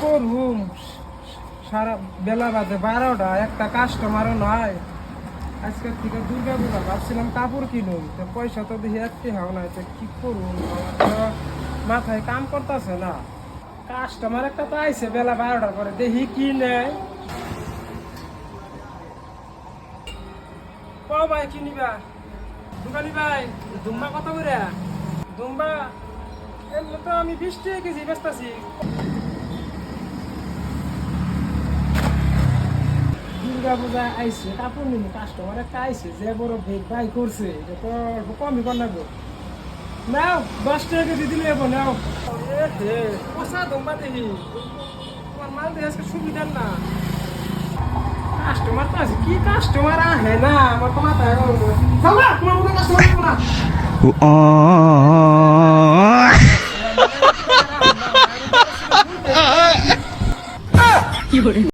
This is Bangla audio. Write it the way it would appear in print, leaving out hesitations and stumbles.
করুম, সারা বেলা বাজে 12টা, একটা কাস্টমারও নাই। আজকের থেকে দুর্গা পূজা, ভাবছিলাম কাপড় কিনুম, তো পয়সা তো দেখি একটি হাও নাই, তো কি করুম, আমার তো মাথায় কাম করতেছে না। কাস্টমার একটা তো আইছে বেলা 12টার পরে, দেখি কি নেয়। ও ভাই কি নিবা? দোকানি ভাই, দুম্বা কত করে? দুম্বা এমনি তো আমি 20 টাকা কেজি বেচতাছি। দুর্গা পূজা আইছে, কাপড় নিবো, কাস্টমার একটা আইছে, যে বড় ভেদ ভাই করছে, এটা তো অল্প কমই কর লাগবো। নাও 10 টাকা কেজি দিলে যাবো, নাও। পচা দুম্বা দেখি, তোমার মাল দিয়ে আজকে সুবিধার না। কাস্টমার তো আছে, কি কাস্টমার আহে না, আমার তো মাথায় তোমার মতো কাস্টমার না।